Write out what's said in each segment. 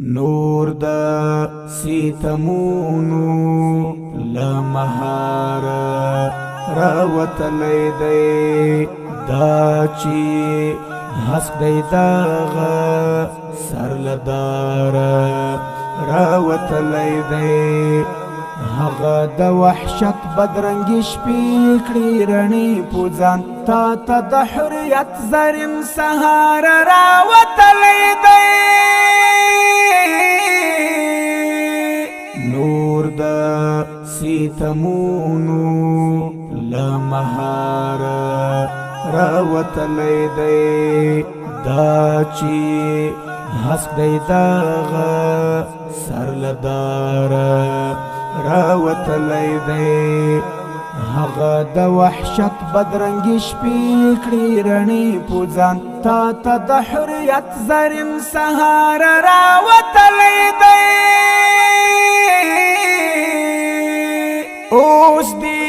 نور دا سیتمونو لمهار راوتلی دی دا چی حسق دی داغا سرلدار راوتلی دی هغه د وحشت بدرنګي شپې کړي رڼې پوځان تا ته د حریت زرین سهار راوتلی دی نور د سیتمونو لمهار راوتلی دی دا چې حسق دی داغه سرلدار راوتلی دی هغه د وحشت بدرنګي شپې کړي رڼې پوځان تا ته د حریت زرین سهار راوتلی دی اوس دی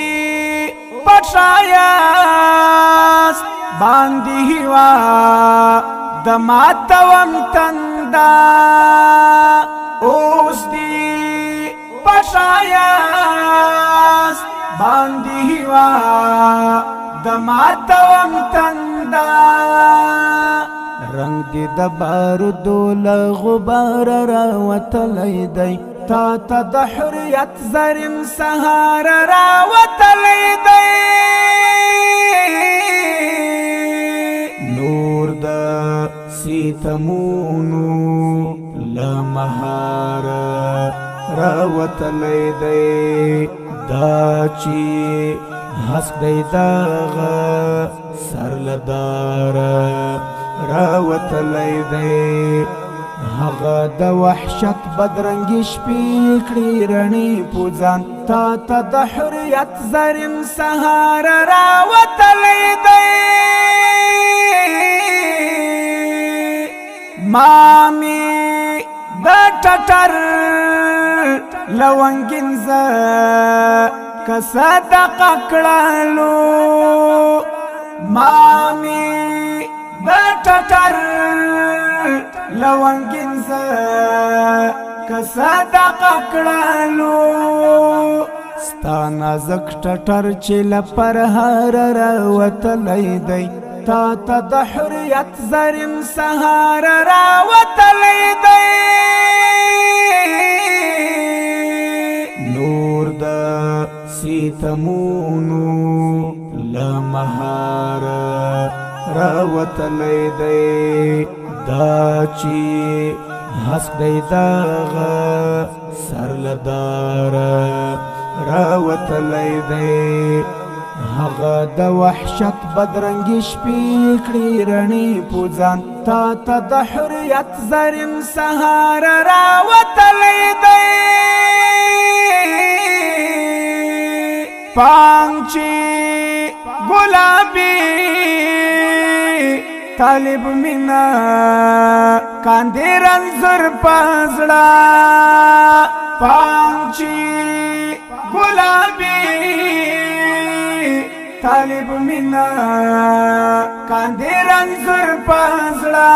پټایاست باندې هوا د ماتوم تندا اوس دی پټایاست باندې هوا د ماتوم تندا رنگ دی د بارودو له غبار راوتلی دی تا ته د حریت زرین سهار راوتلی دی نور د سیتمونو لمهار راوتلی دی دا چې حسق دی داغه سرلدار راوتلی دی هغه د وحشت بدرنګي شپې کړي رڼې پوځان تا ته د حریت زرین سهار راوتلی دی مامي د ټټر لونګین ز کصدق کړلو مامي د ټټر لونګین ز کصدق کړلو ستا نازک ټټر چې لپرهار راوتلی دی تا ته د حریت زرین سهار راوتلی دی نور د سیتمونو لمهار راوتلی دی دا چې حسق دی داغه سرلدار راوتلی دی هغه د وحشت بدرنګي شپې کړي رڼې پوځان تا ته د حریت زرین سهار راوتلی دی پانچی گلابی طالب مینا کاندی رنزر پازڑا پانچی گلابی طالب مینا کاندی رنزر پازڑا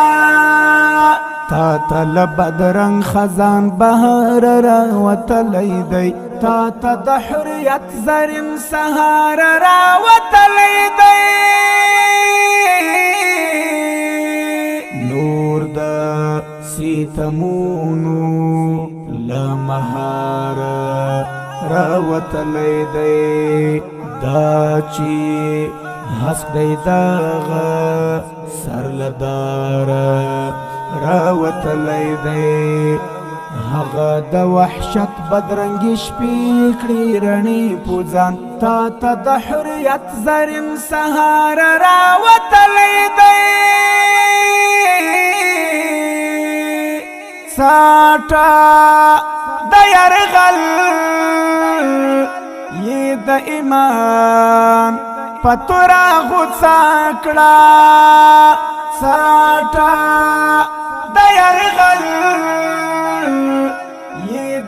تا تل بدرنگ خزان بهار راوتلی دی تا ته د حریت زرین سهار راوتلی دی نور د سیتمونو لمهار راوتلی دی دا چې حسق دی داغه سرلدار راوتلی دی هغه د وحشت بدرنګي شپې کړي رڼې پوځان تا ته د حریت زرین سهار راوتلی دی ساټه د یرغل یې د ایمان پتورا غوڅه کړه ساټه د یرغل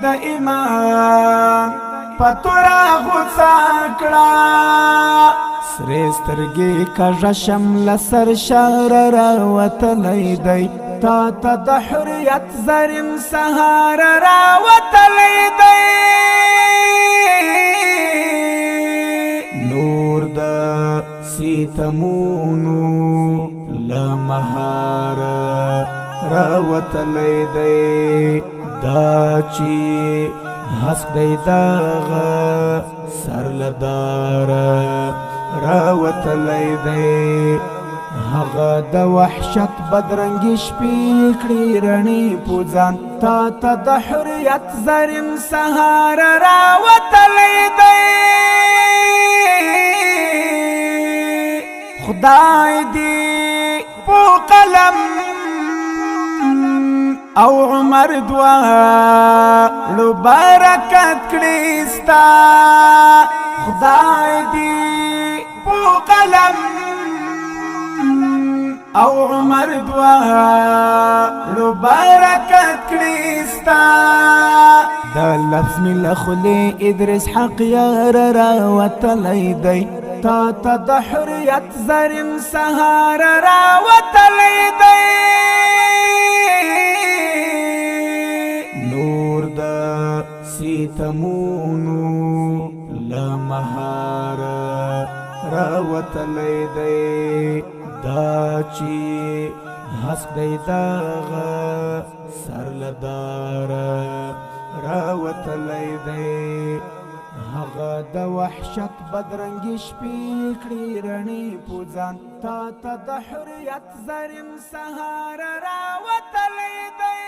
د ایمان پتورا غوڅه کړه سرې سترګې کږه شمله سر شار راوتلی دی تا ته د حریت زرین سهار راوتلی دی نور د ستمونو له مهاره راوتلی دی دا چې هسک دی دغه سر له داره راوتلی دی هغه د وحشت بدرنګې شپې کړې رڼې په ځان تا ته د حریت زرین سهار راوتلی دی خدای دې په قلم او عمر دواړو برکت کړي ستا خدای دې په قلم او عمر دواړو برکت کړي ستا د لفظ مې له خولې ادریس حق یار راوتلی دی تا ته د حریت زرین سهار راوتلی دی نور د ستمونو له مهاره راوتلی دی دا چې هسک دی دغه سر له داره راوتلی دی هغه د وحشت بدرنګې شپې کړې رڼې په ځان تا ته د حریت زرین سهار راوتلی دی